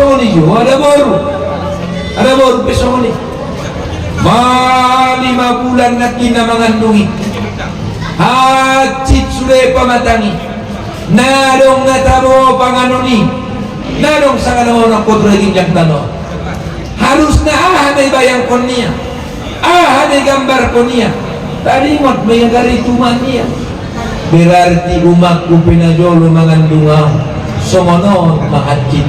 pesoni juga ada baru pesoni. 5 bulan nakina mengandungi, hacit sudah pamatangi, nadong natabo panganoni, nadong sangat orang kotor ginjak tano. Harus ada bayang konia, ada gambar konia. Tadi ngot mengagari tumania. Berarti umatku pinajolo mengandungau, songonon mahacit.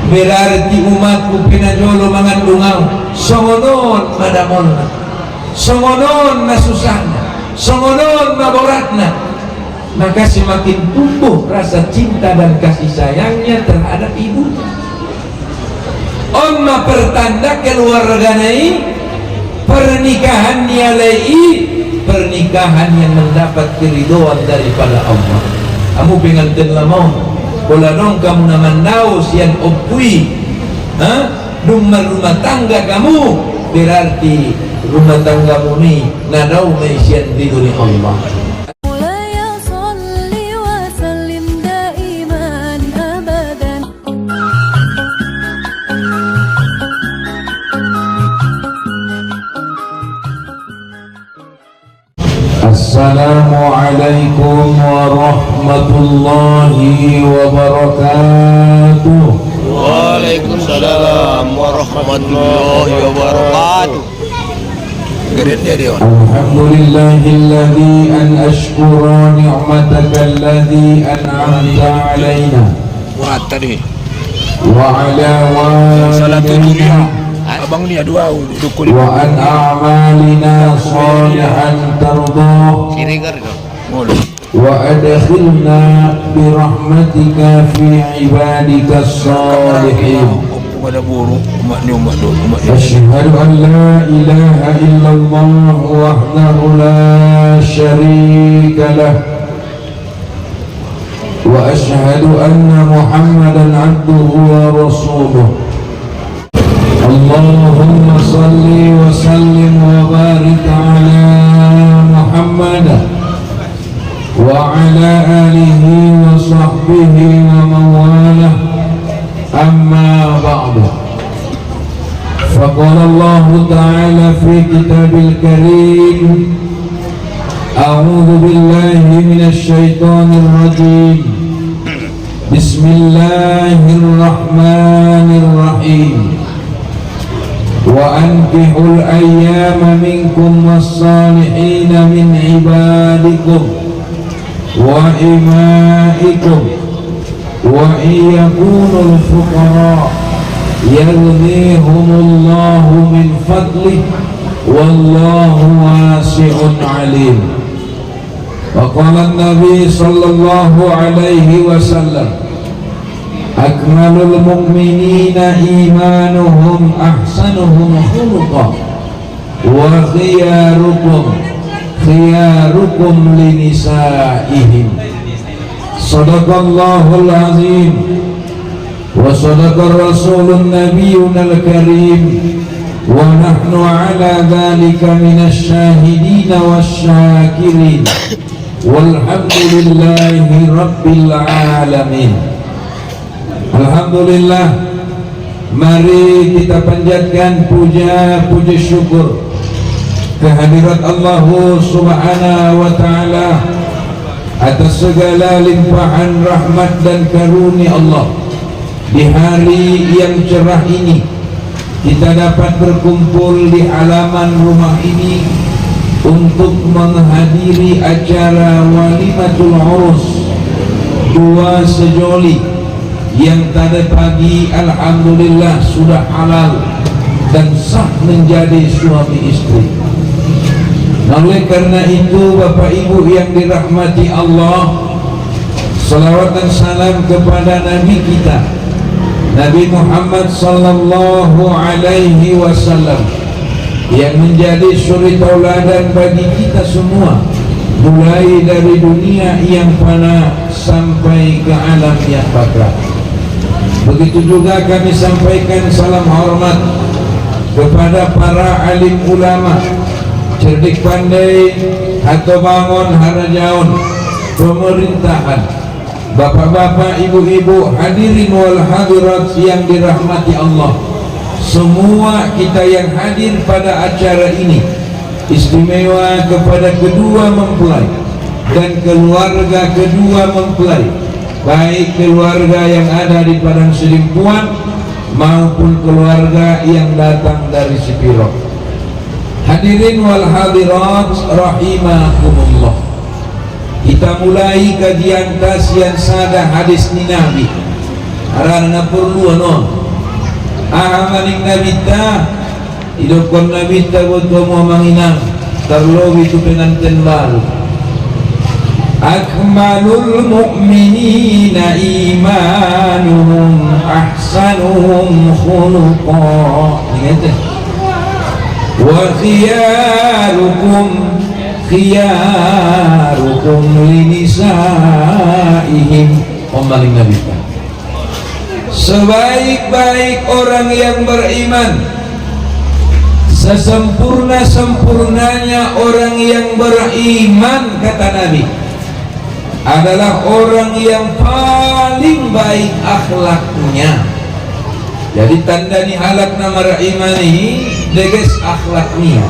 Berarti umatku pinajolo mengandungau, songonon madamon, songonon nasusahna, songonon maboratna. Maka semakin tumbuh rasa cinta dan kasih sayangnya terhadap ibunya. Amma pertanda keluarganai pernikahan nialai, pernikahan yang mendapat keridhaan daripada Allah. Kamu pengantin lamau bola dong kamu namandau sian opui, rumah tangga kamu, berarti rumah tanggamu ni nadau mai sian ridho Allah. Assalamualaikum warahmatullahi wabarakatuh. Waalaikumsalam warahmatullahi wabarakatuh. Alhamdulillahilladzi an ashkura ni'matakalladzii an'amta 'alaina Murat tadi. Wa 'ala walidayna Abang ni dua dukul. wa an a'malina salihan tardah Sirigar itu. wa adkhilna bi rahmatika fi ibadika salihin. Pada burung umat ni Asyhadu an la ilaha illallah wahdahu la syarika lah wa asyhadu anna Muhammadan abduhu wa rasuluh. Allahumma salli wa sallim wa barik ala Muhammad wa ala alihi wa sahbihi wa mawalah, amma ba'du. Faqala Allah ta'ala fi kitabil karim, a'udhu billahi minasy syaithanir rajim, bismillahirrahmanirrahim. وأنكحوا الأيام منكم والصالحين من عبادكم وإمائكم وإن يكونوا الفقراء يغنيهم الله من فضله والله واسع عليم. وقال النبي صلى الله عليه وسلم akmalul mu'minina imanuhum ahsanuhum khuluqan wa khiyarukum linisaihim. Sadaqallahul azim wa sadaqar rasulun nabiyyunal karim wa nahnu ala dhalika minasy syahidin wasyakirin walhamdulillahi rabbil alamin. Alhamdulillah, mari kita panjatkan puja syukur kehadirat Allah Subhanahu wa ta'ala atas segala limpahan rahmat dan karunia Allah. Di hari yang cerah ini kita dapat berkumpul di halaman rumah ini untuk menghadiri acara walimatul urus dua sejoli yang tadi pagi alhamdulillah sudah halal dan sah menjadi suami istri. Oleh karena itu Bapak Ibu yang dirahmati Allah, salawat dan salam kepada Nabi kita Nabi Muhammad sallallahu alaihi wasallam yang menjadi suri tauladan bagi kita semua, mulai dari dunia yang fana sampai ke alam yang baka. Begitu juga kami sampaikan salam hormat kepada para alim ulama, cerdik pandai atau bangun harajaun pemerintahan, Bapak-bapak, ibu-ibu, hadirin wal hadirat yang dirahmati Allah, semua kita yang hadir pada acara ini, istimewa kepada kedua mempelai dan keluarga kedua mempelai, baik keluarga yang ada di Padang Sidimpuan maupun keluarga yang datang dari Sipiro. Hadirin wal hadirat rahimakumullah. Kita mulai kajian kasihan sada hadis ni Nabi. Arana perlu non. Maning Nabi ta idokon Nabi ta boto mo manginang terlobi tu pengantin baru. Akmalul mu'minina imanuhum ahsanuhum khuluqa. Ingat wa khiyarukum khiyarukum linisaihim. Omaling Nabi, sebaik-baik orang yang beriman, sesempurna-sempurnanya orang yang beriman, kata Nabi, adalah orang yang paling baik akhlaknya. Jadi tanda ni halak nama iman ini deges akhlaknya,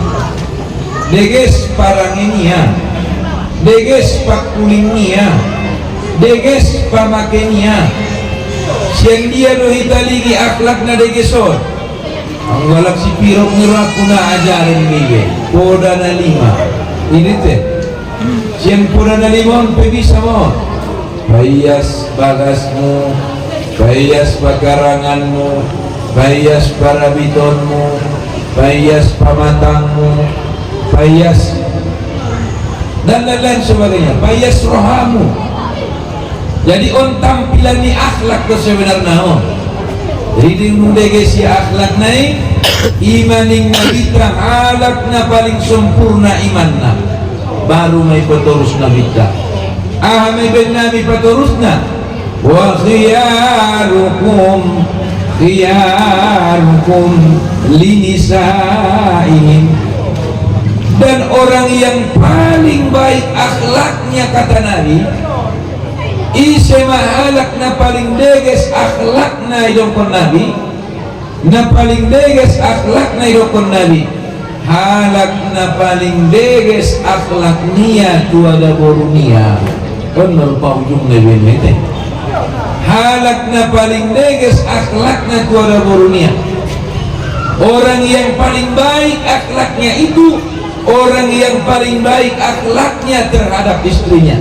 deges parangnya, deges pakulingnya, deges pamakenya. Siang dia dohita lagi akhlakna degesor. Ang walak si pirong ngeraku na ajarin bige. Poda na 5. Ini teh. Siang poda na 5 bisa mo. Bayas bagasmu, bayas pakaranganmu, bayas parabitonmu, bayas pamatangmu, bayas dan lain-lain sebagainya, bayas rohamu. Jadi on tampilan ni akhlak tu sebenarnya on. Jadi mundege si akhlak naik imaning nabita halakna paling sempurna imanna baru may paturus nabita. May ben nabi paturusna wa khiyarukum linisaihim, dan orang yang paling baik akhlaknya, kata Nabi, isema halak na paling deges akhlak na idokon Nabi, na paling deges akhlak na idokon Nabi, halak na paling deges akhlak niya tuada borunia. Kan melpahujung Nabi ini halak na paling deges akhlak na tuada borunia. Orang yang paling baik akhlaknya itu orang yang paling baik akhlaknya terhadap istrinya.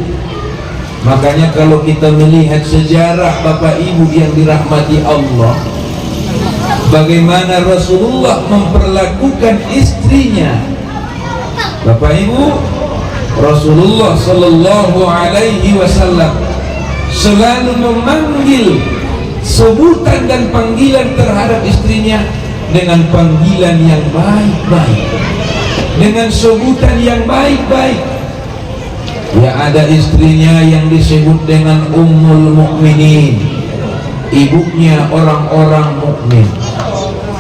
Makanya kalau kita melihat sejarah Bapak Ibu yang dirahmati Allah, bagaimana Rasulullah memperlakukan istrinya. Bapak Ibu, Rasulullah Sallallahu Alaihi Wasallam selalu memanggil sebutan dan panggilan terhadap istrinya dengan panggilan yang baik-baik, dengan sebutan yang baik-baik. Ya, ada istrinya yang disebut dengan Ummul Mukminin, ibunya orang-orang mukmin.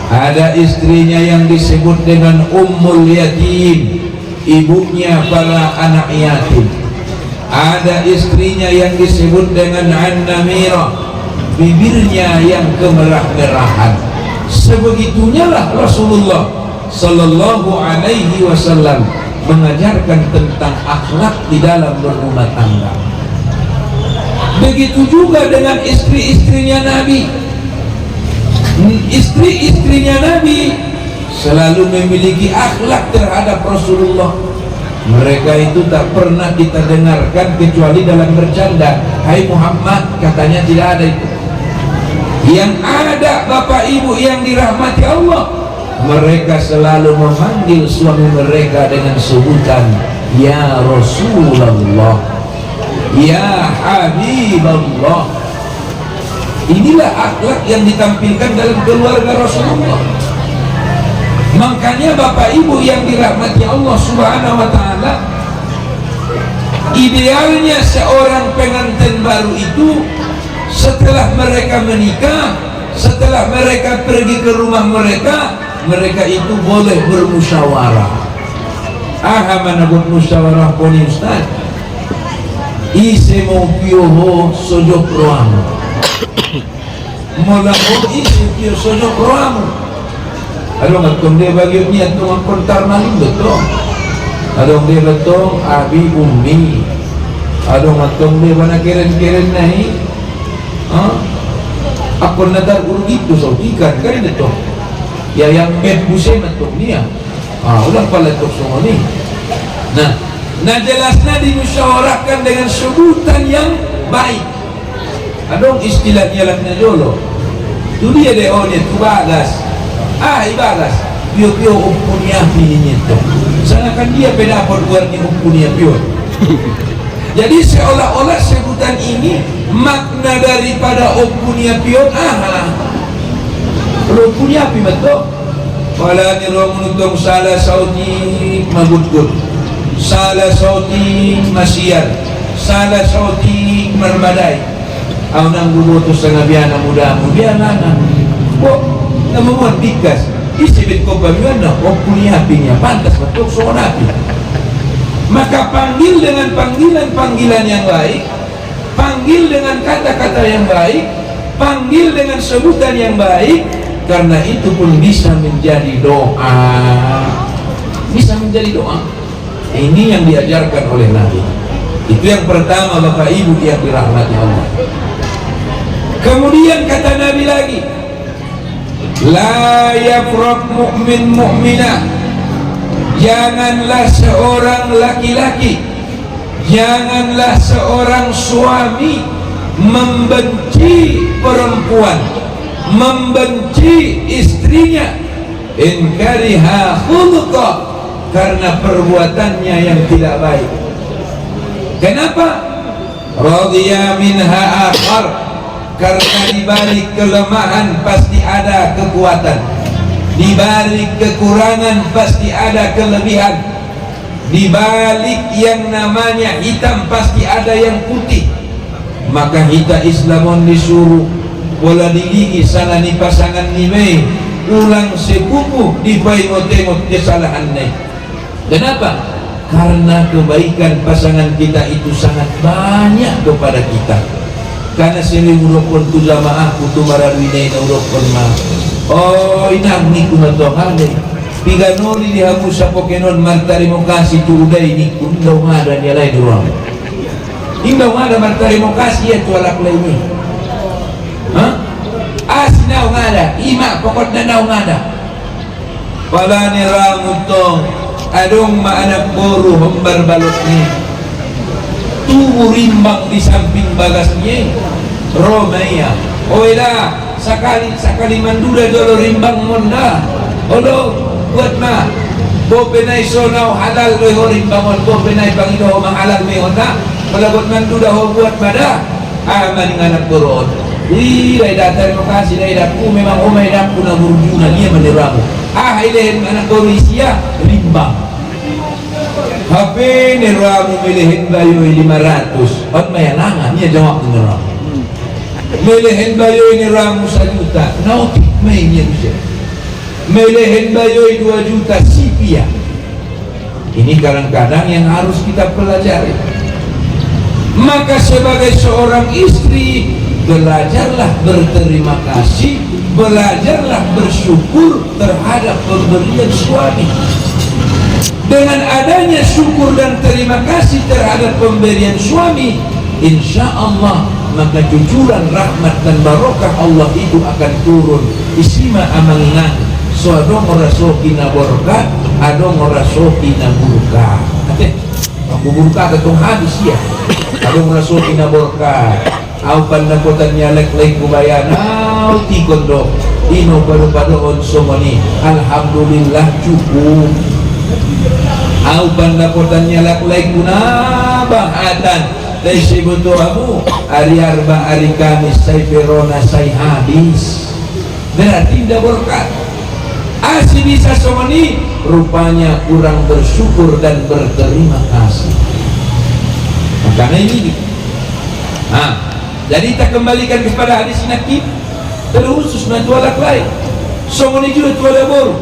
Ada istrinya yang disebut dengan Ummul Yatim, ibunya para anak yatim. Ada istrinya yang disebut dengan An-Namirah, bibirnya yang kemerah-merahan. Sebegitunya lah Rasulullah Sallallahu Alaihi Wasallam mengajarkan tentang akhlak di dalam berumah tangga. Begitu juga dengan istri-istrinya Nabi. Istri-istrinya Nabi selalu memiliki akhlak terhadap Rasulullah. Mereka itu tak pernah kita dengarkan kecuali dalam bercanda. Hai Muhammad, katanya tidak ada itu. Yang ada Bapak Ibu yang dirahmati Allah, mereka selalu memanggil suami mereka dengan sebutan Ya Rasulullah, Ya Habiballah. Inilah akhlak yang ditampilkan dalam keluarga Rasulullah. Makanya Bapak Ibu yang dirahmati Allah Subhanahu wa Ta'ala, idealnya seorang pengantin baru itu setelah mereka menikah, setelah mereka pergi ke rumah mereka, mereka itu boleh bermusyawarah. Mana buat musyawarah poni Ustaz? ise mo piyoho sojo proamo mola mo ise piyo sojo proamo adong atong de bagyo niya itong kontar na lindo to adong de batong abi ummi adong atong de ba na keren-keren nahi ako nadar urgito sa udikan karin ito yang med busay matong niya ulang pala ito sumuni nah jelas na dimusyawarahkan dengan sebutan yang baik adong istilahnya lang na dolo tu dia de onye tu bagas ibagas pio umpunia pininya itu sanakan dia pendapat buat ni umpunia pio jadi seolah-olah sebutan ini makna daripada umpunia pio umpunia pi betul wala ni romutong salah sauti magudgud salah sauti masiar salah sauti merbadai au nang bubutos sa ngabiana muda nana kok namuan bikas isibit ko pamiyana o punyapinya pantas betul sonapi maka panggil dengan panggilan yang baik panggil dengan kata-kata yang baik panggil dengan sebutan yang baik karena itu pun bisa menjadi doa ini yang diajarkan oleh Nabi itu yang pertama Bapak Ibu yang dirahmati Allah kemudian kata Nabi lagi la yafraq mu'min mu'minah janganlah seorang laki-laki janganlah seorang suami membenci perempuan membenci istrinya in kariha khuluqa karena perbuatannya yang tidak baik kenapa radhiya minha akhar karena dibalik kelemahan pasti ada kekuatan dibalik kekurangan pasti ada kelebihan dibalik yang namanya hitam pasti ada yang putih maka kita Islamon disuruh bola diligi sana ni pasangan ni mei ulang sepupu di paimot-emot kesalahan ni kenapa? Karena kebaikan pasangan kita itu sangat banyak kepada kita karena sini urokon tu jamaah kutu mararwinay na urokon ma inang ni kunatohane piganoli dihamu sa Pokenon martari mo kasi tuuday ni kundaw ngada niya lay durang indaw ngada martari mo kasi yan tuwalak lay ni asinaw ngada ima pokot na naw ngada wala ni ramutong adong maanak boro hembar balot ni tubuh rimbang di samping bagasnya Romaya oila sakali manduda jolo rimbang monda olo buat ma bo penay sonaw halal loy ho rimbangon bo penay pangido ho mahalal may honda malabot manduda ho buat pada maning anak boro lay datar mo kasi lay daku memang umay daku na burjuna niya maniramu ilehen anak boro isya rimbang HP niramu milihin bayoy 500 at mayalangan niya jawab niramu milihin bayoy niramu 1 juta nautik may niya siya milihin bayoy 2 juta sipia ini kadang-kadang yang harus kita pelajari maka sebagai seorang istri belajarlah berterima kasih belajarlah bersyukur terhadap pemberian suami dengan adanya syukur dan terima kasih terhadap pemberian suami insya Allah maka cucuran rahmat dan barokah Allah itu akan turun isima amangingan so adong orasoki na borkat adong orasoki na burka aku burka ketong habis ya adong orasoki na borkat aupan na kotan nyalek lay kubayan tikon do ino padu-padoon somoni alhamdulillah cukup au pandapotannya lakulai kuna bahatan dari sibutu amu hari arba hari kamis say perona say habis berarti tidak berkat asli bisa somoni rupanya kurang bersyukur dan berterima kasih makanya ini jadi kita kembalikan kepada hadis Nabi terkhusus mentualak lain somoni juga tuala boru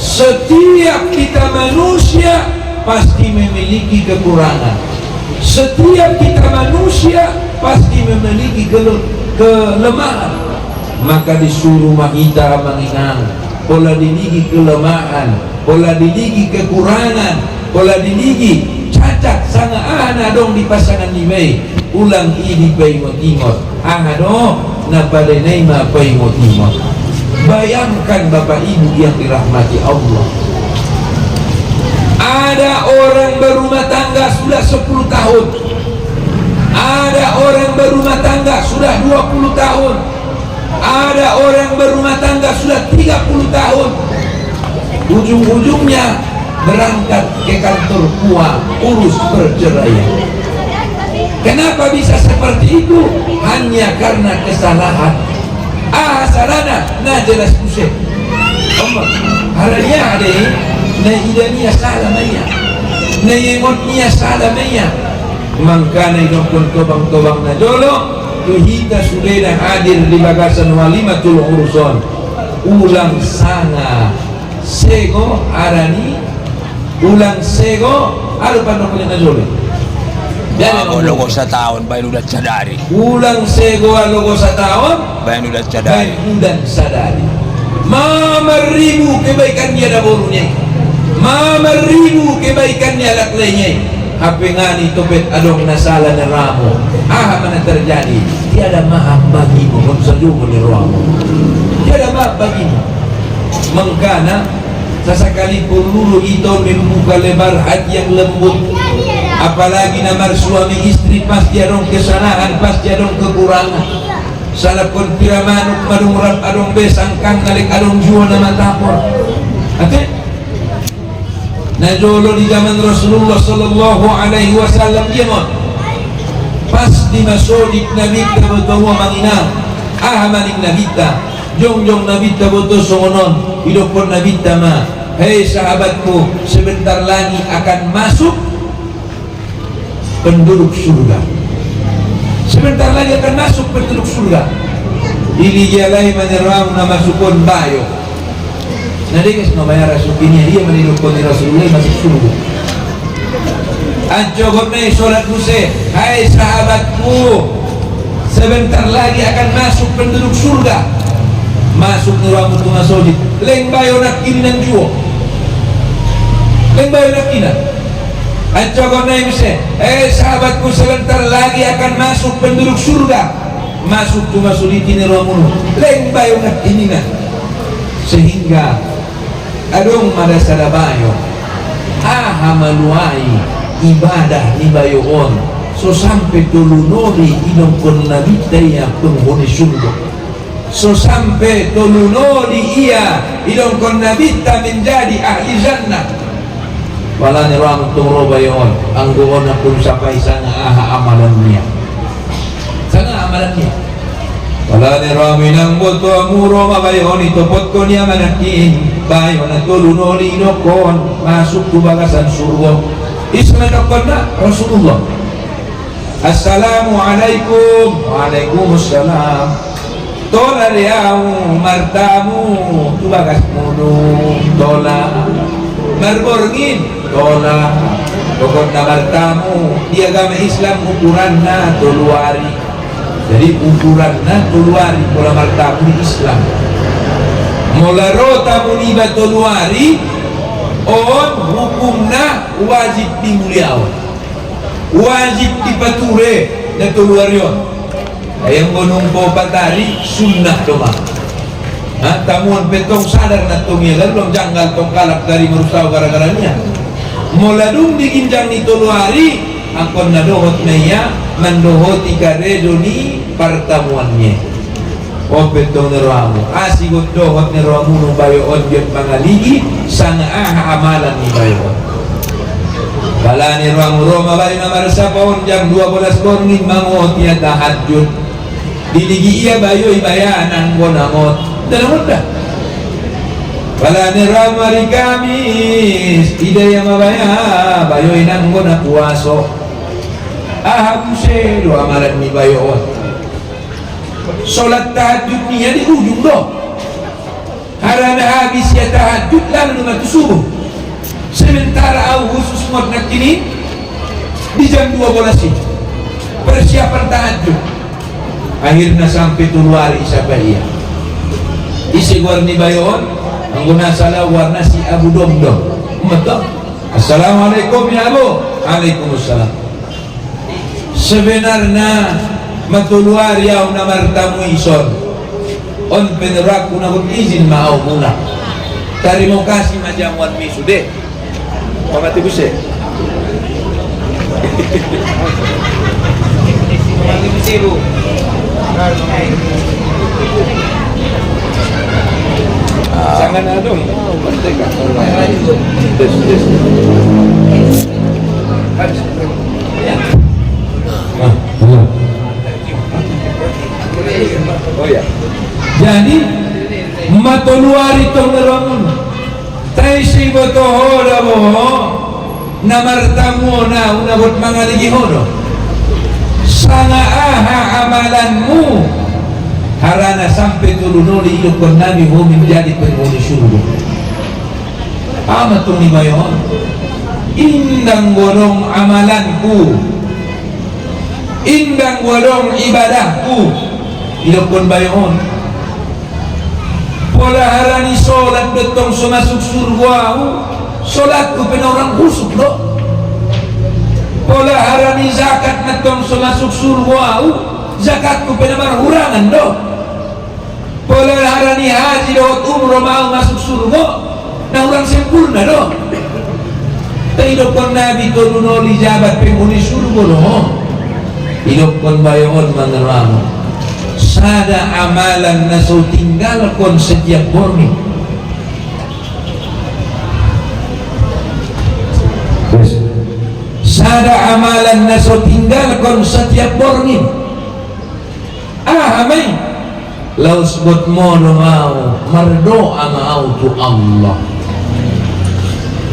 setiap kita manusia pasti memiliki kekurangan Setiap kita manusia pasti memiliki kelemahan, maka disuruh kita mengingat pola didigi kelemahan, pola didigi kekurangan, pola didigi cacat sangat ana dong di pasangan nimai ulang ini pai motimot ana dong na pada neima pai motimot. Bayangkan Bapak Ibu yang dirahmati Allah, ada orang berumah tangga sudah 10 tahun, ada orang berumah tangga sudah 20 tahun, ada orang berumah tangga sudah 30 tahun, ujung-ujungnya berangkat ke kantor tua urus perceraian. Kenapa bisa seperti itu? Hanya karena kesalahan. Salahnya nah jelas pusing Allah haranya ada na idania salah maya na yemotnya salah maya maka na idokon tobang-tobang na dolo kita sudah hadir di bagasan walimatul uruson ulang sana sego arani ulang sego ada pandokonya na dolo. Ako logo sa taon, bayan udah sadari. Ulang sego logo sa taon, bayan udah sadari. Bayan udah sadari. Mamaribu kebaikannya daburunya, mamaribu kebaikannya laklainya. Hape ngani topet adong nasala na ramo. Mana terjadi? Tiada maaf bagimu, konsajumu ni ramo. Tiada maaf bagimu. Mengkana sesekali peluru itu membuka lebar hati yang lembut. Apalagi namar suami istri pasti adong kesalahan, pasti adong kekurangan. Salah kon piramanuk madung rap adong besangkang kalik adong jua nama tapor. Oke? Nah dulu di zaman Rasulullah Sallallahu Alaihi Wasallam dia mon pas di masjid Nabi tabawa manginang maning Nabi ta jong Nabi tabawa songonon hidupon Nabi ma hei sahabatku sebentar lagi akan masuk penduduk surga. Sebentar lagi akan masuk penduduk surga. Ini jalai menyerang nama sukun bayo. Nanti kes no bayar rasukinya dia menidukkan Rasulullah masuk surga. Ancogot na sholat muse, hai sahabatku, sebentar lagi akan masuk penduduk surga. Masuk nuramu tu masjid. Leng bayo nak kinan juo. Leng bayo nak kinan. Ancogot na muse, sahabatku sebentar lagi akan masuk penduduk surga. Masuk tu masjid ini nuramu. Leng bayo nak kinan. Sehingga adong ada sadabayo manuai ibadah ni bayoon so sampai tulunori inong kon nabita ya penghuni surga so sampai tulunori ia inong kon nabita menjadi ahli jannah wala ni ram tungro bayoon ang doon na kung sapay sana amalan niya wala ni rami nang boto amuro mabayon itopot ko niya manakin bayo na tulunoli inokon masuk tu bagasan surga ismanokon na Rasulullah. Assalamualaikum. Waalaikumsalam. Tola liamu martamu tu bagas mulu tola marborgin tola pokok na martamu di agama Islam ukuran na tuluari. Jadi ukuran na tuluari pola martamu di Islam. Mola rota muniba tuluari on hukumna wajib dimuliawan, wajib dipature na tuluarion. Ayang gunung po patari sunnah doma. Tamuan petong sadar na tumiyalan belum janggal tong kalap dari merusaw gara-garanya. Mola dung diginjang ni tuluari angkon na dohot meya mandohoti karedo ni pertemuannya. Petong neramu asigot dohot neramu nung bayoon biar pangaligi sana amalan ni bayoon. Kala neramu Roma bayo na marsapon jam 12 korngin mangot ya tahajud. Diligi iya bayo ibayanan ko nangot. Dalamot dah. Kala neramu hari Kamis idaya mabaya bayo inang ko na puaso. Buse do amalan ni bayoon. Solat tahajud niya di ujung doh. Karena habis ya tahajud lalu mati subuh. Sementara au khusus mod nak kini di jam 12 itu persiapan tahajud. Akhirnya sampai keluar Isabaya isi warni bayon angguna salah warna si Abu Domdom betul. Assalamualaikum ya Abu. Waalaikumsalam. Sebenarnya matuluar yaw na martamu ison on peneraku na izin mau muna terima kasih majamuan misude pamati buse pamati buse bu. Jangan adong merdeka des oh ya. Jadi matuluari tong ngerongun taisi botohoda boho namartamu na unabot mga ligihono sana aha amalanmu harana sampai tulunoli ilukon nabi ho menjadi penghuni surga. Amat tong limayon indang bolong amalanku, indang bolong ibadahku ilukon bayon pola harani solat betong sumasuk surga solatku pena orang busuk lo pola harani zakat betong sumasuk surga zakatku pena marhurangan lo pola harani haji dohot umroh mau masuk surga na orang sempurna lo ilukon nabi tulunoli jabat penghuni surga lo ilukon bayon mengerama sada amalan naso tinggalkan setiap morning. Sada amalan naso tinggalkan setiap morning. Amai laus buat mono mau merdoa mau tu Allah.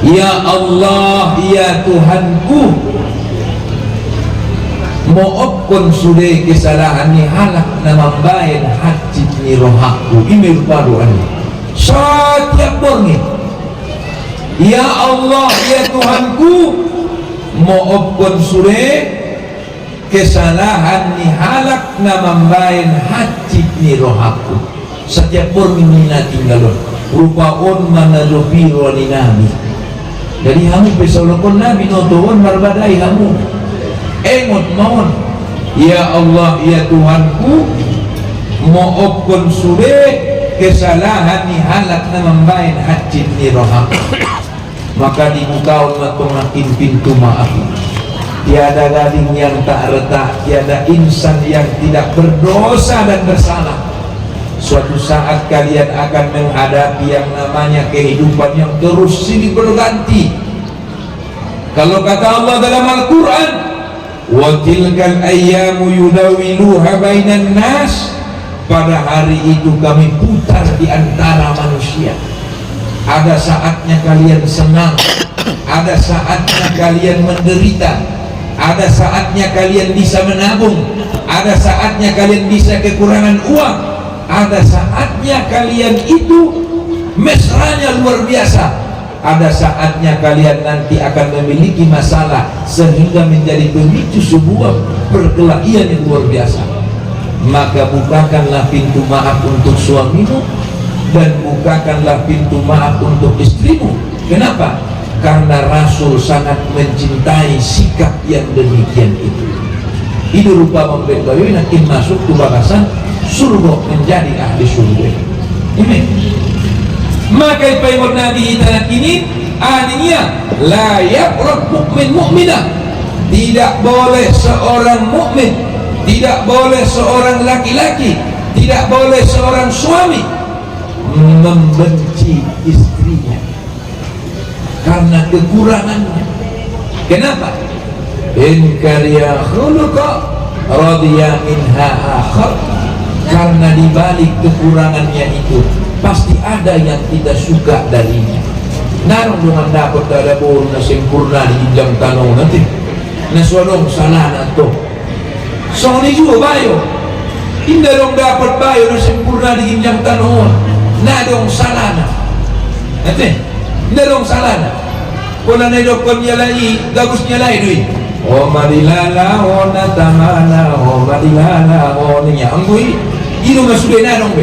Ya Allah, ya Tuhanku, maafkan sudah kesalahan ni halak nama bayan hati ni rohaku ini baruan setiap morning. Ya Allah, ya Tuhanku, maafkan sudah kesalahan ni halak nama bayan hati ni rohaku setiap morning ni na tinggalon rupa on mana lopiro ni nabi. Jadi kamu pesolokon nabi notoon marbadai kamu engot mohon. Ya Allah, ya Tuhanku, maafkan sudah kesalahan ni halak na membain hajit ni rohak. Maka dibuka makin pintu maaf. Tiada gading yang tak retak, tiada insan yang tidak berdosa dan bersalah. Suatu saat kalian akan menghadapi yang namanya kehidupan yang terus silih berganti. Kalau kata Allah dalam Al-Quran, wa tilkal ayyamu yudawiluha bainan nas, pada hari itu kami putar di antara manusia. Ada saatnya kalian senang, ada saatnya kalian menderita, ada saatnya kalian bisa menabung, ada saatnya kalian bisa kekurangan uang, ada saatnya kalian itu mesranya luar biasa, ada saatnya kalian nanti akan memiliki masalah sehingga menjadi pemicu sebuah perkelahian yang luar biasa. Maka bukakanlah pintu maaf untuk suamimu dan bukakanlah pintu maaf untuk istrimu. Kenapa? Karena Rasul sangat mencintai sikap yang demikian itu. Itu rupa memberitahui nanti masuk ke bakasan surga, menjadi ahli surga. Ini maka ipaimot Nabi tanah ini aninya la yakrab mu'min mu'minah, tidak boleh seorang mukmin, tidak boleh seorang laki-laki, tidak boleh seorang suami membenci istrinya karena kekurangannya. Kenapa? In karya khuluqa radiya minha akhar, karena dibalik kekurangannya itu pasti ada yang tidak suka darinya. Narong dengan dapat ada bor na sempurna di jam tanong nanti naswadong salah na to so ni juga bayo indah dong dapat bayo na sempurna di jam tanong nadong salah na nanti indah dong salah na kula na dokon niya lai gagusnya lai duit O marilala o natamana o marilala o niya anggui ino masude nadong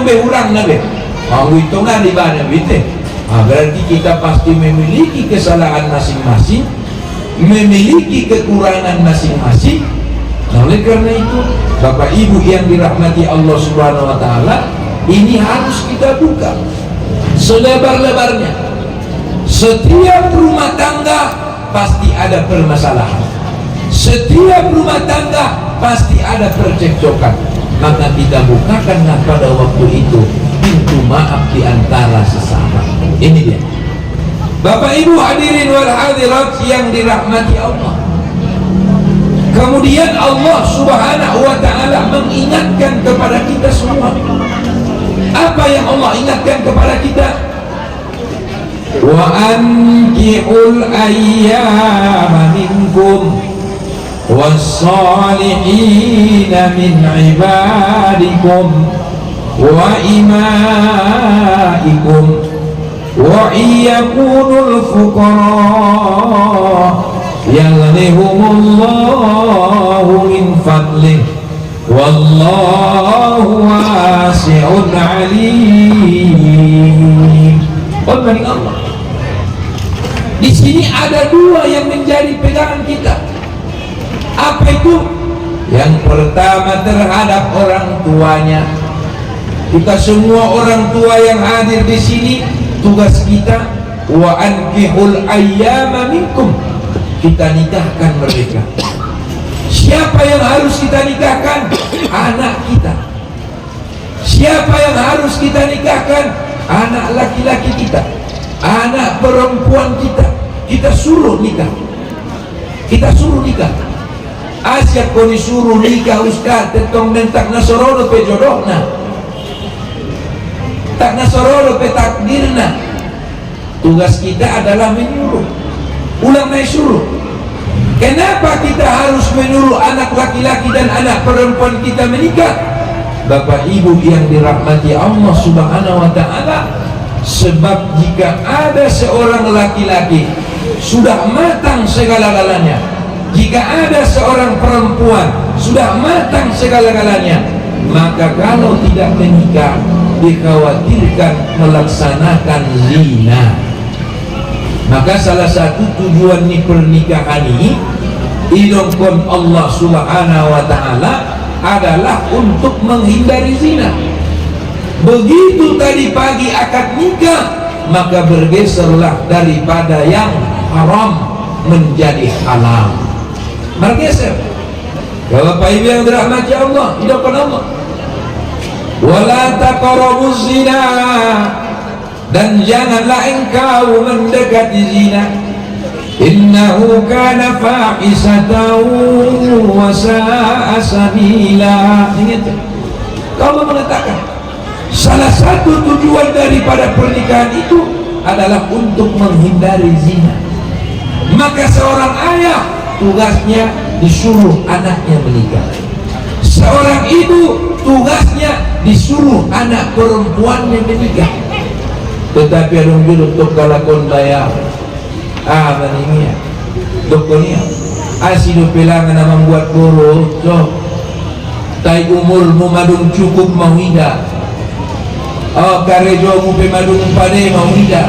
be urang na be anggui to na di bana bite. Berarti kita pasti memiliki kesalahan masing-masing, memiliki kekurangan masing-masing. Nah, oleh karena itu Bapak Ibu yang dirahmati Allah Subhanahu wa taala, ini harus kita buka selebar-lebarnya. Setiap rumah tangga pasti ada permasalahan, setiap rumah tangga pasti ada percekcokan. Maka kita bukakanlah pada waktu itu pintu maaf di antara sesama. Ini dia Bapak Ibu hadirin wal hadirat yang dirahmati Allah. Kemudian Allah Subhanahu wa ta'ala mengingatkan kepada kita semua. Apa yang Allah ingatkan kepada kita? Wa ankihul ayyama minkum was-salihina min ibadikum wa imaikum wa iyakunul fuqara yaghnihumullahu min fadlih wallahu wasi'un alim. Allah. Di sini ada dua yang menjadi pegangan kita. Apa itu? Yang pertama terhadap orang tuanya. Kita semua orang tua yang hadir di sini, tugas kita wa ankihul ayyama minkum. Kita nikahkan mereka. Siapa yang harus kita nikahkan? Anak kita. Siapa yang harus kita nikahkan? Anak laki-laki kita, anak perempuan kita. Kita suruh nikah. Kita suruh nikah. Asyik kau disuruh nikah ustaz tentang mentak nasorono pe jodohna, tak nasorono pe takdirna. Tugas kita adalah menyuruh. Ulang naik suruh. Kenapa kita harus menyuruh anak laki-laki dan anak perempuan kita menikah? Bapak Ibu yang dirahmati Allah Subhanahu wa ta'ala, sebab jika ada seorang laki-laki sudah matang segala-galanya, jika ada seorang perempuan sudah matang segala-galanya, maka kalau tidak menikah dikhawatirkan melaksanakan zina. Maka salah satu tujuan pernikahan ini idongkon Allah Subhanahu wa ta'ala adalah untuk menghindari zina. Begitu tadi pagi akad nikah, maka bergeserlah daripada yang haram menjadi halal. Bergeser. Kalau Bapak Ibu yang dirahmati Allah, hidupkan Allah. Wala taqrabuz zina, dan janganlah engkau mendekati zina. Innahu kana fahisatan wa sa'a sabila. Ingat, Allah mengatakan salah satu tujuan daripada pernikahan itu adalah untuk menghindari zina. Maka seorang ayah tugasnya disuruh anaknya menikah. Seorang ibu tugasnya disuruh anak perempuannya menikah. Tetapi ada untuk kalakon bayar manimia dokonia asido pelangan na membuat boros. So tay umurmu madung cukup mawida, karejomu pe madung pade mawida,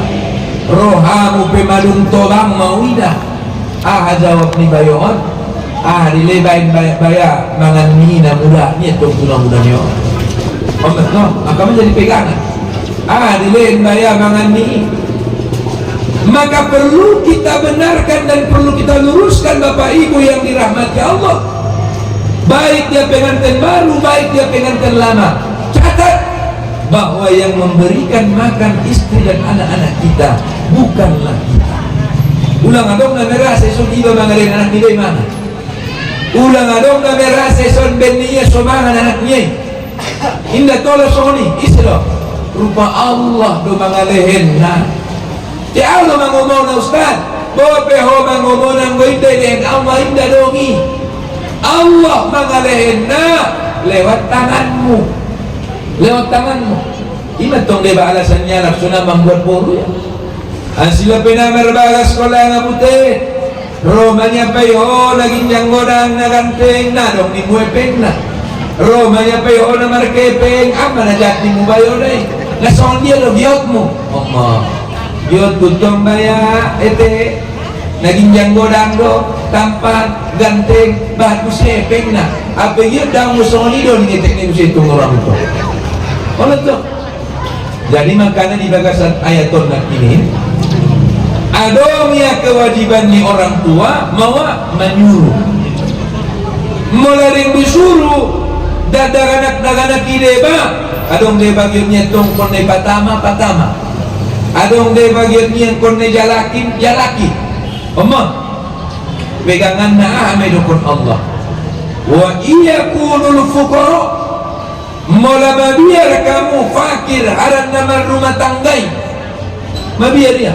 rohamu pe madung tobang mawida. Jawab ni bayon dilebain baya mangan mina muda ni tong tuna muda ni no akan menjadi pegangan. Dilebain baya mangan ni. Maka perlu kita benarkan dan perlu kita luruskan Bapak Ibu yang dirahmati Allah. Baik dia pengantin baru, baik dia pengantin lama, catat bahwa yang memberikan makan istri dan anak-anak kita bukanlah kita. Ulang adong na merasa son iba mangalin anak nila mana. Ulang adong na merasa son ben niya somangan anak niya. Indah tola soni isro rupa Allah do mangalehin na. Di Allah mangomong na ustaz, bope ho mangomong ng goyte din Allah indah dongi. Allah mangalehin na lewat tanganmu, lewat tanganmu. Ima tong deba alasan niya laksuna membuat boru ya. Sila pinamerbaga sekolah nga putih Romanya payo lagi yang godang na ganteng na dong ni muepeng na. Romanya payo na markepeng apa na jat ni mubayo dai. Nasong dia lo biot mo. Allah. Biot butong baya ete naging yang godang do tampan ganteng bagus sepeng na. Apa dia dah musong ni do ni teknik usia tu orang tu. Oleh tu. Jadi makanya di bagasan ayat nak ini adongnya kewajiban ni orang tua mawa menyuruh mularing disuruh dadar anak-anak ideba adong de bagiannya tong konne patama adong de bagiannya konne jalaki omong pegangan na amedukun Allah wa iyakunul fuqara mula mabiar kamu fakir haran nama rumah tanggai mabiar dia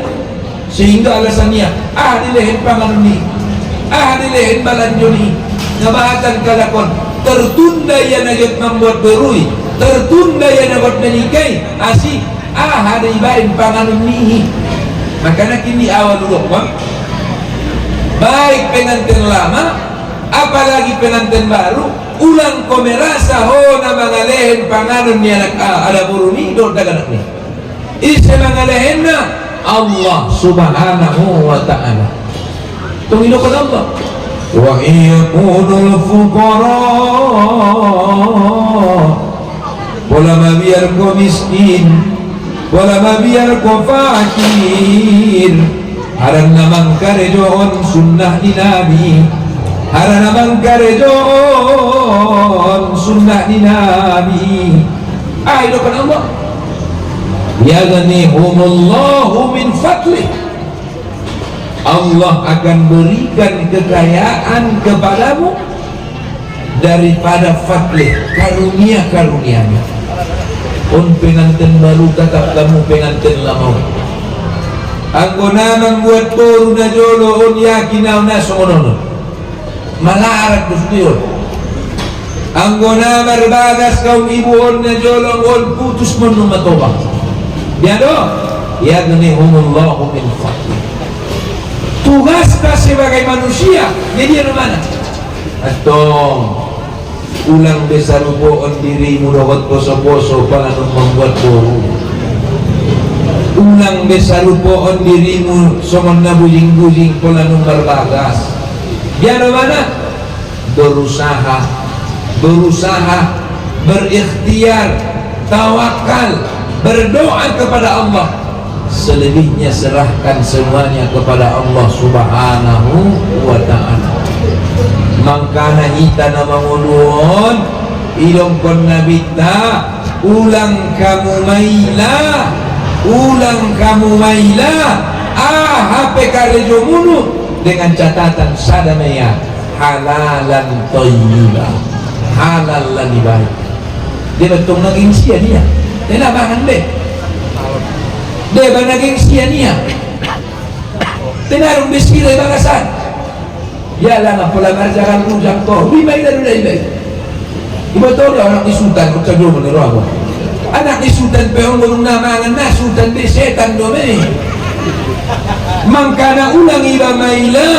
sehingga alasannya dilehin panganon ni dilehin balanjo ni nabahatan kalakon tertunda ya nagot membuat berui tertunda ya nagot menikahi asih hadibahin panganon ni makanya kini awal dulu baik pengantin lama apalagi pengantin baru ulang ko merasa na mangalehin panganon ni anak ada buruni do daganak ni isa mangalehin na Allah subhanahu wa ta'ala tunginukan Allah wa iyakunul fuqara wala mabiar ko miskin wala mabiar ko fakir haran namang karejoon sunnah ni Nabi haran namang karejoon sunnah ni Nabi inukan Allah yaghnihumullahu min fadlih Allah akan berikan kekayaan kepadamu daripada fadlih karunia-karunianya pengantin baru tetap kamu pengantin lama anggona membuat boru na jolo yakinaw na sumonono malarat gusto anggona marbagas kaum ibu na jolo putus mo numatobang Yado, yaghnihumullahu min fadli. Tugas kita sebagai manusia, jadi yang mana? Atong ulang besarupoon dirimu dapat poso-poso paano membuat boru. Ulang besarupoon dirimu somon na bujing-bujing paano berbagas. Yang mana? Berusaha, berikhtiar, tawakal. Berdoa kepada Allah, selebihnya serahkan semuanya kepada Allah subhanahu wa ta'ala. Mangkana ita na manguluon ilong kon nabita ulang kamu maila hape karejo munu dengan catatan sadamaya halalan thayyibah halal lagi baik. Dia betul naging sia dia tinabangan deh ba naging siya niya tinarong biskila bagasan yala nga pula marjakan rujang to limay na rin iba to anak ni sultan kung sa grupo ni Robo anak ni sultan pero ngulong namangan na sultan di setan dome mangkana ulang iba maila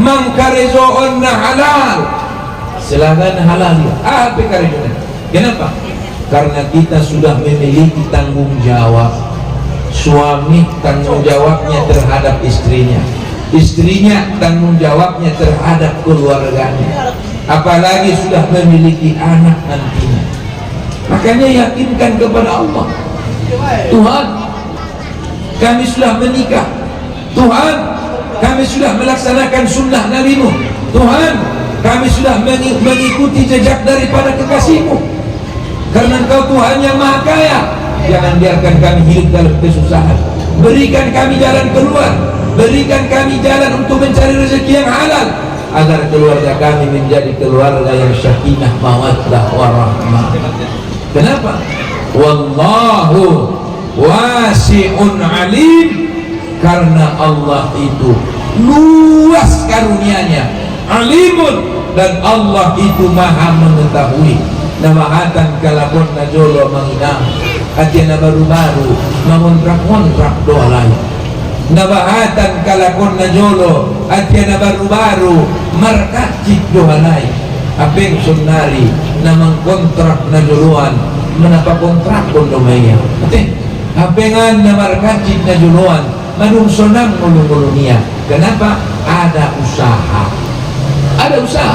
mangkarezoon na halal silakan halal apa karezoon kenapa? Karena kita sudah memiliki tanggung jawab. Suami tanggung jawabnya terhadap istrinya, istrinya tanggung jawabnya terhadap keluarganya, apalagi sudah memiliki anak nantinya. Makanya yakinkan kepada Allah, Tuhan kami sudah menikah, Tuhan kami sudah melaksanakan sunnah Nabi-Mu, Tuhan kami sudah mengikuti jejak daripada kekasih-Mu. Karena Engkau Tuhan yang Maha Kaya, jangan biarkan kami hidup dalam kesusahan. Berikan kami jalan keluar, berikan kami jalan untuk mencari rezeki yang halal, agar keluarga kami menjadi keluarga yang sakinah mawaddah warahmah. Kenapa? Wallahu wasi'un alim. Karena Allah itu luas karunia-Nya, alimun, dan Allah itu Maha mengetahui. Namahatan kalapon na jolo manginang at yan na baru-baru mangontrak-kontrak doa lain. Nabahatan kalapon na jolo atiana baru-baru markacit dohanay apeng sunari namang kontrak na duluan menapa kontrak pun domaya ate apengan na markacit na duluan manungsonang ulung-ulung niya. Kenapa? Ada usaha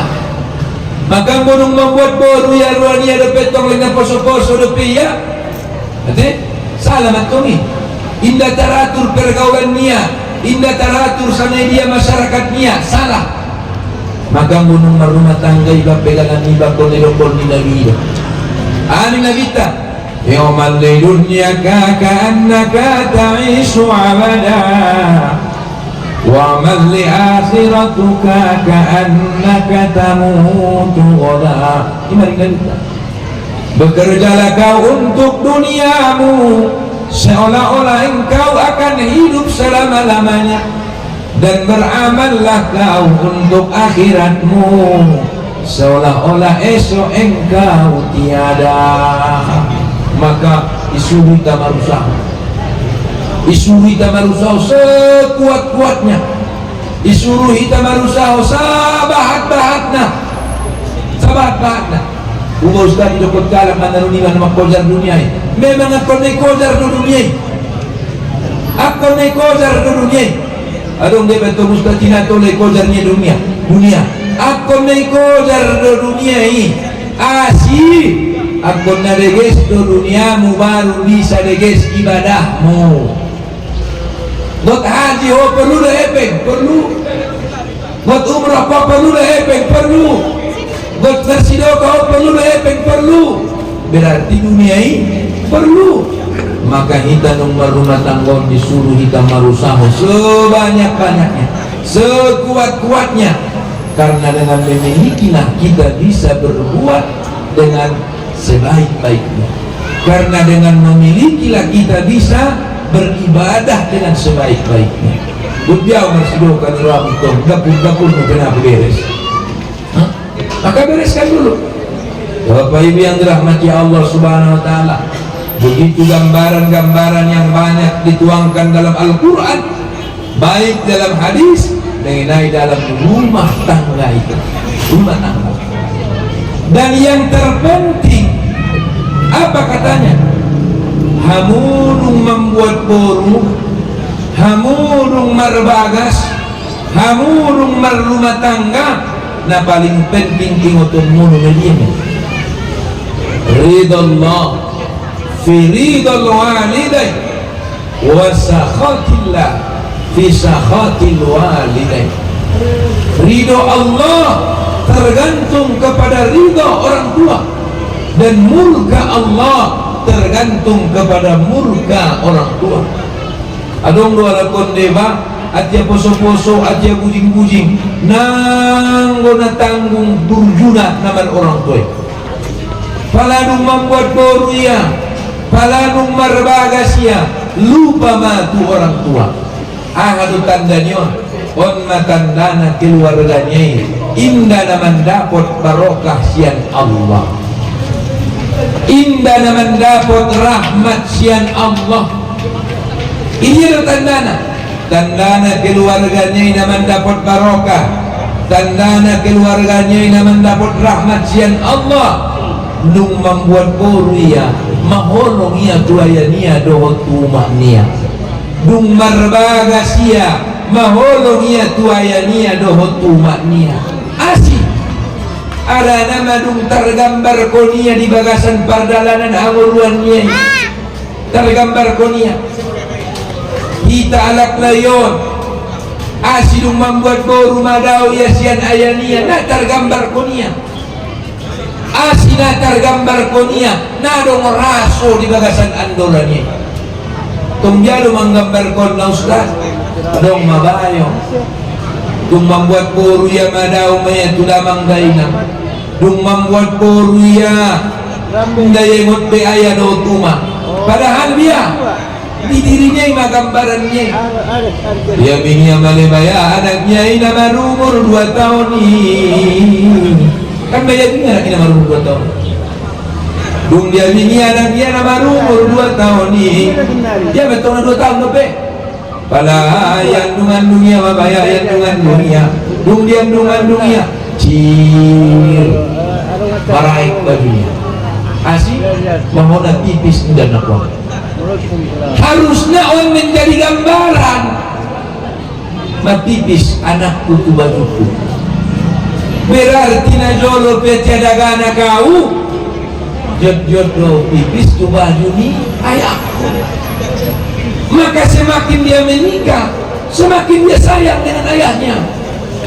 maka gunung membuat boru ya ruania de petong lena poso-poso de piya ate salamat kami indah teratur pergaulan niya, indah teratur sana dia masyarakat niya salah. Maka gunung marumah tangga iba pegangan iba konedokon di nabi ani nabita yawmal dunya ka'annaka ta'ishu abada wa amal li akhiratuka ka'annaka tamutu ghadan. Ini nabita bekerjalah kau untuk duniamu seolah-olah engkau akan hidup selama-lamanya, dan beramallah kau untuk akhiratmu seolah-olah esok engkau tiada. Maka isuhi tamarusahu sekuat-kuatnya, isuruhi tamarusahu sabahat-bahatna. Umur sekali dokot kalam manaruni man makojar dunia ini. Memang aku naik kojar dunia. Adong dia betul mustatina toleh kojarnya dunia. Aku naik kojar dunia ini. Asyik. Aku nadeges duniamu baru bisa deges ibadahmu. Buat haji oh perlu dah epeng, perlu. Buat umrah kau perlu dah epeng, perlu. Buat tersido kau perlu dah epeng, perlu. Berarti dunia ini perlu. Maka kita rumah tangga disuruh kita marusahu sebanyak-banyaknya, sekuat-kuatnya, karena dengan memilikilah kita bisa berbuat dengan sebaik-baiknya, karena dengan memilikilah kita bisa beribadah dengan sebaik-baiknya. Budiau marsidokan ramitong dapur kenapa beres? Maka bereskan dulu. Bapak Ibu yang dirahmati Allah Subhanahu wa taala, begitu gambaran-gambaran yang banyak dituangkan dalam Al-Quran, baik dalam hadis mengenai dalam rumah tangga itu, rumah tangga. Dan yang terpenting apa katanya? Hamurung membuat boru, hamurung marbagas, hamurung marumah tangga. Nah paling penting kingoton mulu medianya ridallah fi ridal walidain wa sakhatillah fi sakhatil walidain. Ridho Allah tergantung kepada ridho orang tua, dan murka Allah tergantung kepada murka orang tua. Adong dua lakon deba atia poso-poso atia bujing-bujing nanggona tanggung durjuna naman orang tua. Palanung membuat boru ya, palanung marbagas ya, lupa matu orang tua. Ahadu tandanya on matandana keluarganya indah naman dapat barokah sian Allah, indah naman dapat rahmat sian Allah. Ini adalah tandana keluarganya naman dapat barokah, tandana keluarganya naman dapat rahmat sian Allah. Nung membuat boru ya, maholong ya tuaya nia dohot rumah nia. Dung marbagas ya, maholong ya tuaya nia dohot rumah nia. Asih. Ada nama dung tergambar konia di bagasan pardalanan hamuruan nia. Tergambar konia. Kita alak layon. Asih dung membuat boru madau ya sian ayania, nah tergambar konia. Asina tergambar konia nadong raso di bagasan andolannya. Tumjalo menggambar kon na ustaz adong mabayo dung membuat boru ya madao maya tudamang dainam dung membuat boru ya dayengot be aya do tuma, padahal dia di dirinya magambarannya dia bini amalebaya anaknya ina baru umur 2 tahun ini kan bayarnya anak ini baru 2 tahun. Dung dia bini anak dia baru umur 2 tahun nih. Dia betul 2 tahun lebih. pala yang dungan dunia mabaya yang dungan dunia dung diam dungan dunia cir maraik bajunya asih mahona tipis dan nakwa. Harusnya orang menjadi gambaran matipis anakku tu bajuku, berarti na jolo petiada gana kau jod-jodo pipis tu baju ni ayahku. Maka semakin dia menikah semakin dia sayang dengan ayahnya.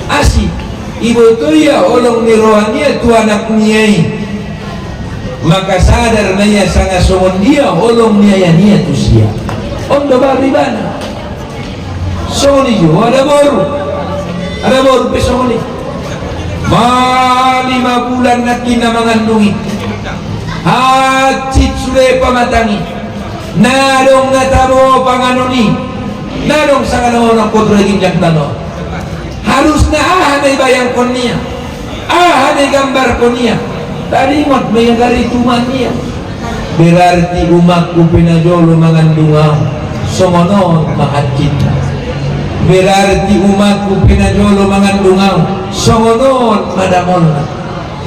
Asih ibu tu ya olong ni rohania tu anak niai, maka sadar naya sangat somon dia olong niaya nia tu sia ondo bari bana soni jo ada baru pesoni ma 5 bulan nakina mangandungi hacit sudah pamatangi nadong natabo panganoni nadong sangat orang kodro ginjak tano harusnya hanai bayang konia hanai gambar konia tarimat mayagari tumania berarti umatku pinajolo mangandungau songonon mahacita berarti umatku pinajolo mangandungau songonon madamolna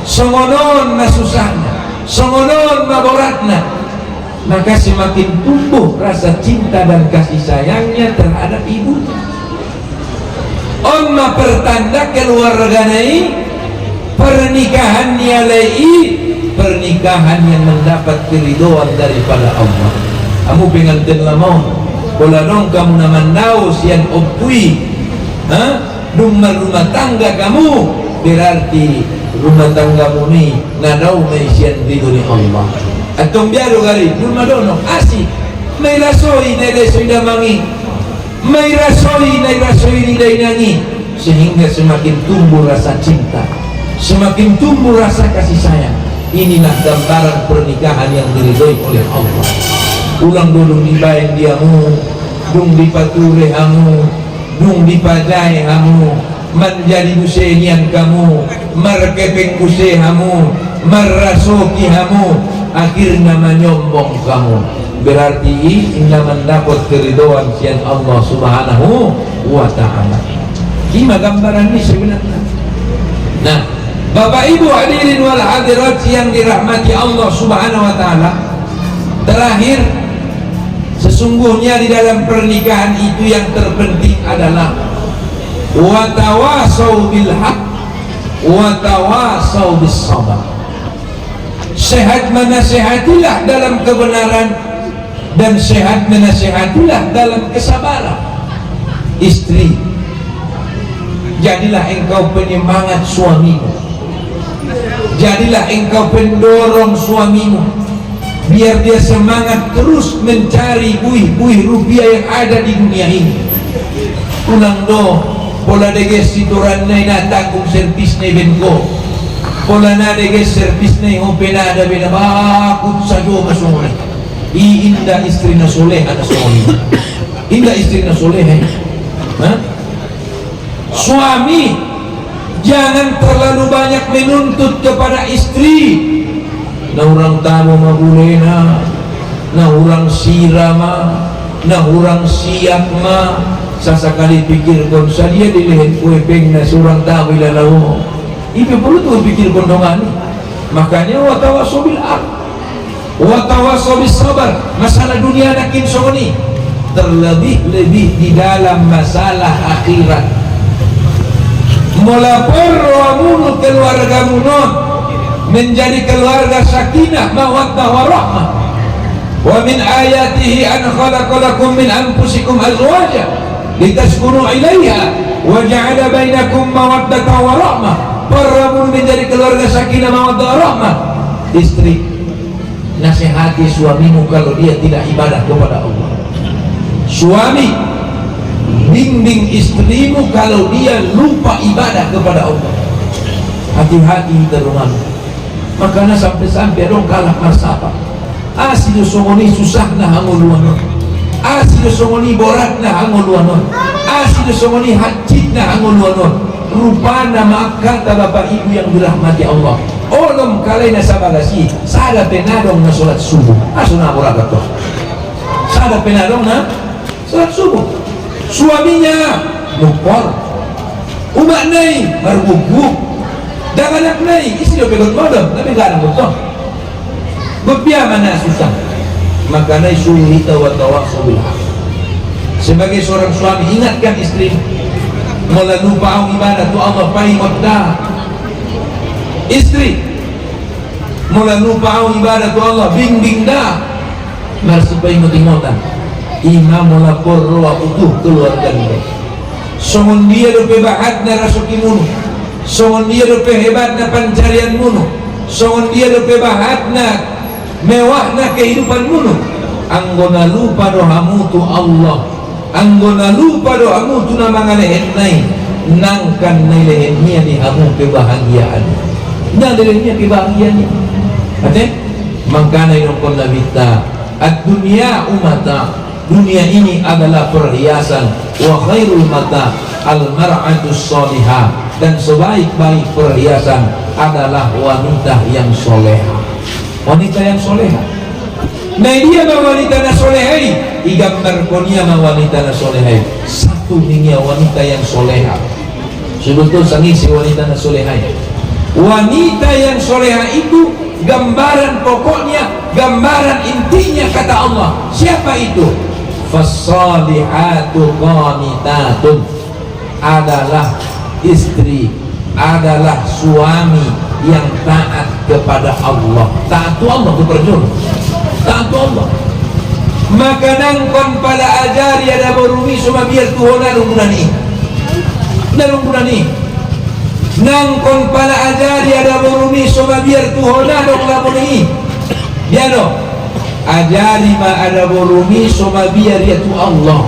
songonon masusahna songonon maboratna. Maka semakin tumbuh rasa cinta dan kasih sayangnya terhadap ibunya. Omma pertanda keluarganai pernikahan nialai pernikahan yang mendapat keridhaan daripada Allah. Kamu pengantin lamau bola dong kamu namandau sian opui rumah tangga kamu berarti rumah tanggamu ni nadau mai sian ridhoni Allah. Atong biaro gari rumah dono asih may rasoi na sudah mangi may rasoi nilai nangi sehingga semakin tumbuh rasa cinta, semakin tumbuh rasa kasih sayang. Inilah gambaran pernikahan yang diridhoi oleh Allah. Ulang dulu dibayang diamu, dung dipature hamu, dung dipajai hamu, menjadi busenian kamu, markepeng kusehamu, marrasoki hamu, akhirnya menyombong kamu. Berarti inna mendapat keridhaan sian Allah Subhanahu wa ta'ala. Ini gambaran ini sebenarnya. Nah, Bapak Ibu hadirin wal hadirat yang dirahmati Allah Subhanahu wa ta'ala, terakhir sesungguhnya di dalam pernikahan itu yang terpenting adalah wa tawasau bil haq wa tawasau bis sabar. Sehat menasihatilah dalam kebenaran dan sehat menasihatilah dalam kesabaran. Istri, jadilah engkau penyemangat suamimu, jadilah engkau pendorong suamimu biar dia semangat terus mencari buih-buih rupiah yang ada di dunia ini. Ulang do pola dege situran na tanggung servis na benko pola na dege servis na opena ada beda bakut sajo masungulay. Indah istri na soleh ada suami, indah istri na soleh. Suami jangan terlalu banyak menuntut kepada istri. Na orang tamu mabulena, na orang sirama, na orang siap ma. Sasakali pikir kon sadia dilihat kue peng na surang tamu ilalau. Ibu perlu tuh pikir kondongan. Makanya watawaso bil haq, watawaso bis sabar. Masalah dunia nakin soni, terlebih-lebih di dalam masalah akhirat. Melapor rohamunu keluarga munon menjadi keluarga sakinah mawaddah warahmah. Wa min ayatihi an khalaqalakum min anfusikum azwaja litaskunu ilaiha wa ja'ala bainakum mawaddatan wa rahmah. Paramun menjadi keluarga sakinah mawaddah warahmah. Istri, nasihati suamimu kalau dia tidak ibadah kepada Allah. Suami, bimbing istrimu kalau dia lupa ibadah kepada Allah. Hati-hati terungan. Makanya sampai-sampai dong kalah marsabat. Asidu somoni susah na hanguluanon, asidu somoni borat na hanguluanon, asidu somoni hajit na hanguluanon. Rupana maka bapak ibu yang dirahmati Allah, olom kalay na sabalasi sada penadong na sholat subuh. Aso na muragat to sada penadong na sholat subuh. suaminya mupor, umat nai berbubuk, dan anak nai istri pegot modal, tapi gak ada betul. Berbiar mana susah, maka nai suruh kita watawasau bil haq. Sebagai seorang suami ingatkan istri, mula lupa ibadah tu Allah pai wadda. Istri mula lupa ibadah tu Allah bimbing dah. Mar supaya muting-mutan. Imam mula porro utuh keluarga dia. Songon dia dope bahatna rasuki munu. Songon dia dope hebatna pencarian munu. Songon dia dope bahatna mewahna kehidupan munu. Anggona lupa dohamu tu Allah. Anggona lupa dohamu tu nama ngalehen nai. Nangkan nai lehennya di hamu kebahagiaan. Nang lehennya kebahagiaan. Ate? Makana inokon nabita ad-dunya umata, dunia ini adalah perhiasan, wa khairul mata al-mar'atus salihah, dan sebaik-baik perhiasan adalah wanita yang soleha. Wanita yang soleha. Nah dia wanita na solehai, igambar konia wanita na solehai. Satu hingga wanita yang soleha. Sebetulnya sangisi wanita na solehai. Wanita yang soleha itu gambaran pokoknya, gambaran intinya kata Allah. Siapa itu? Fassalihatu qanitatun, adalah istri, adalah suami yang taat kepada Allah. Taat Allah itu perjun. Taat Allah. Maka nangkon pada ajari ada berumi semua biar Tuhan narungunani. Narungunani. Nangkon pada ajari ada berumi semua biar Tuhan narungunani. Ya dong. Ajari ma ada berumi semua biar ya tu Allah.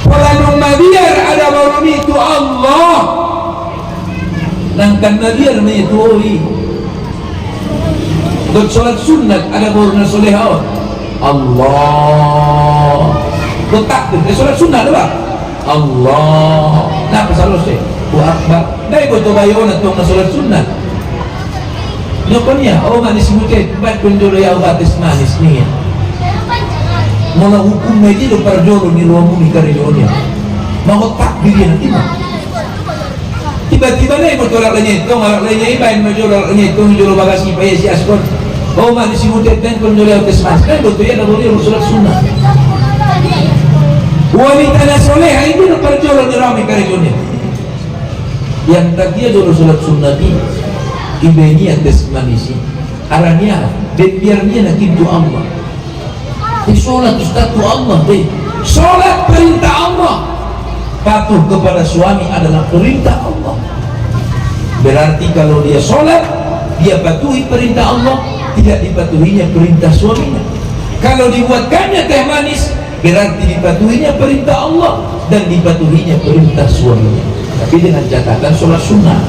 Kalau ma biar ada berumi tu Allah. Nangkan ma biar ma itu oi. Dok solat sunat ada beruna solehah. Allah. Dok takbir solat sunat apa? Allah. Nah pasal sih. Akbar. Dai boto bayona tong solat sunat. Nyokonya, oh manis mungkin, baik penjuru yang batis manis nih. Mula hukum meji do perjuru ni ruamu ni karyonya. Mau takbir yang tiba-tiba nih boto orang lainnya itu, orang lainnya ibain major orang lainnya itu juru bagasi payah si askon. Oh manis mungkin dan penjuru yang batis manis. Kan boto ya boleh solat sunnah. Wanita na soleh itu do perjuru ni ruamu karyonya. Yang tadi dulu solat sunnah ni. Ibenya tes manisi arahnya dan biarnya nak itu Allah. Sholat ustaz tu Allah deh. Sholat perintah Allah. Patuh kepada suami adalah perintah Allah. Berarti kalau dia sholat, dia patuhi perintah Allah, tidak dipatuhinya perintah suaminya. Kalau dibuatkannya teh manis, berarti dipatuhinya perintah Allah dan dipatuhinya perintah suaminya. Tapi dengan catatan sholat sunnah.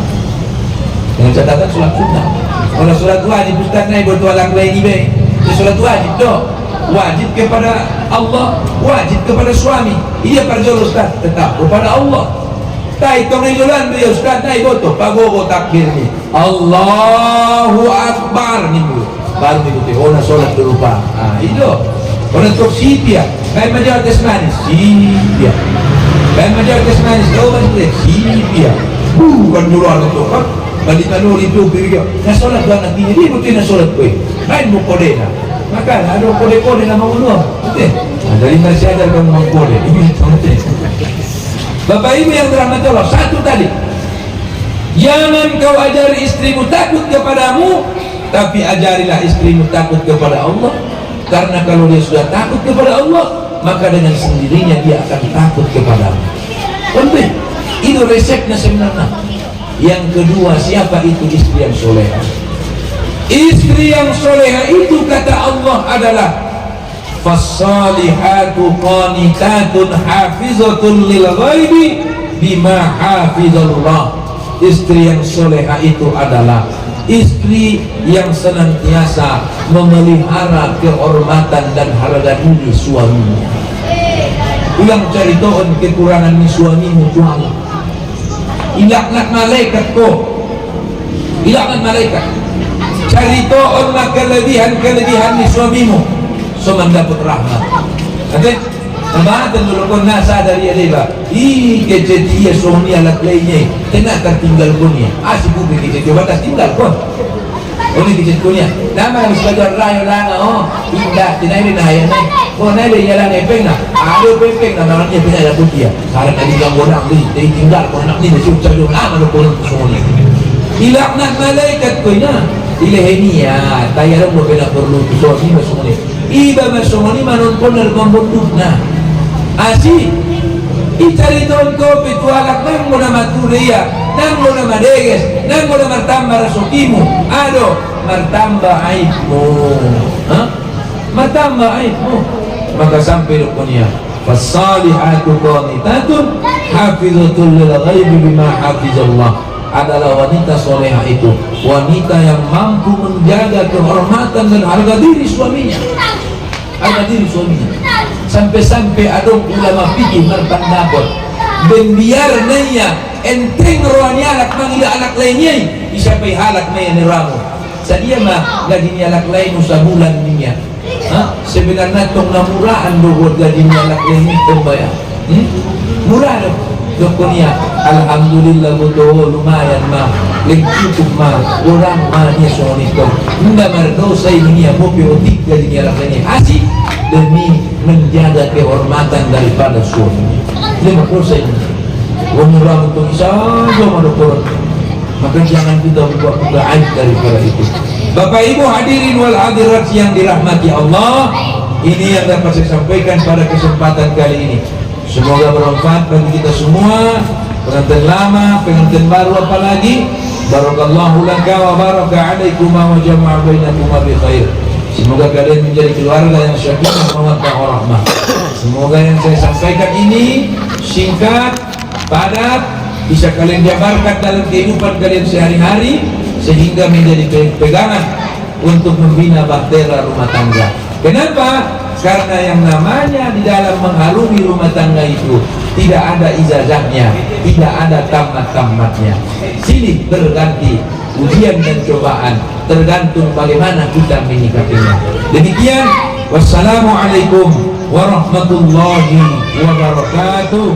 Dengan catatan sholat sunnah. Kalau sholat wajib ustaz naik bertualang lain ini sholat wajib doh. Wajib kepada Allah, wajib kepada suami. Ia perjol ustaz tetap kepada Allah. Tai tong idolan dia ustaz naik boto pagogo takbir ni. Allahu akbar ni baru mengikuti ona sholat berupa. Ah itu. Ona tok sipia. Kai majal tes manis sipia. Kai majal tes manis oh manis sipia. Kan juruan itu kan. Balik tanur itu kira na solat dua nanti dia bukan na solat kue lain mau kode na maka ada kode nama ulur betul dari Malaysia ada kamu mau kode ini betul. Bapak ibu yang dirahmati Allah, satu tadi jangan kau ajari istrimu takut kepadamu, tapi ajarilah istrimu takut kepada Allah, karena kalau dia sudah takut kepada Allah maka dengan sendirinya dia akan takut kepadamu. Penting itu resepnya sebenarnya. Yang kedua, siapa itu istri yang soleha? Istri yang soleha itu kata Allah adalah fassalihatu qanitatun hafizatun lil ghaibi bima hafizallah. Istri yang soleha itu adalah istri yang senantiasa memelihara kehormatan dan harga diri suaminya. Ulang caritoon kekurangan ni suamimu Tuhan. Ilaknat malaikat ko, ilaknat malaikat. Caritoon na kelebihan ni suamimu, so mendapat rahmat. Okay? Namatan dulu kon nasa dari aleba. Kecetia sohni alat lainnya. Kena tertinggal konya. Asik bukan kecetia batas tinggal kon. Ini kecet konya. Nama yang sekadar rayo lana indah. Tinai ni naya nai. Nai dia jalan epeng na. Ada pepeng na namanya pindah ada putih. Sekarang tadi yang orang ni. Dia tinggal kon nak ni mesti ucap dulu. Nama lu kon sohni. Ilaknat malaikat konya. Ilahenia. Tayar mo pina perlu sohni sohni. Iba sohni manonton dalam pembentuk na. Asik. Icari tahun kopi tualak nang mo na maturia, nang mo na madeges, nang mo na martamba rasokimu, ado martamba aibmu, martamba aibmu. Maka sampai rupanya fasalihatu qanitatun hafizatul lil ghaibi bima hafizallah. Adalah wanita soleha itu wanita yang mampu menjaga kehormatan dan harga diri suaminya, harga diri suaminya. Sampai-sampai ada ulama fikih berpendapat dan biar nanya enteng rohani alak manggil alak lainnya isapai halak naya neramu sadia mah gajinya alak lain usah bulan ninya sebenarnya tong namuraan dohot gajinya alak lainnya terbayar murah dokonya alhamdulillah betul lumayan mah cukup mah orang mah nya sonito nda mardosa ini ya mopi otik gajinya alak lainnya asik demi menjaga kehormatan daripada suami. Lima dosa ini. Orang untuk saja menurut. Maka jangan kita buka aib daripada itu. Bapak Ibu hadirin wal hadirat yang dirahmati Allah, ini yang dapat saya sampaikan pada kesempatan kali ini. Semoga bermanfaat bagi kita semua. Pengantin lama, pengantin baru apalagi. Barakallahu laka wa baraka alaikuma wa jama'a bainakuma bi khair. Semoga kalian menjadi keluarga yang syakinah mawaddah warahmah. Semoga yang saya sampaikan ini singkat, padat, bisa kalian jabarkan dalam kehidupan kalian sehari-hari sehingga menjadi pegangan untuk membina bahtera rumah tangga. Kenapa? Karena yang namanya di dalam mengharumi rumah tangga itu tidak ada ijazahnya, tidak ada tamat-tamatnya. Silih berganti ujian dan cobaan, tergantung bagaimana kita menyikapinya. Demikian, wassalamualaikum warahmatullahi wabarakatuh.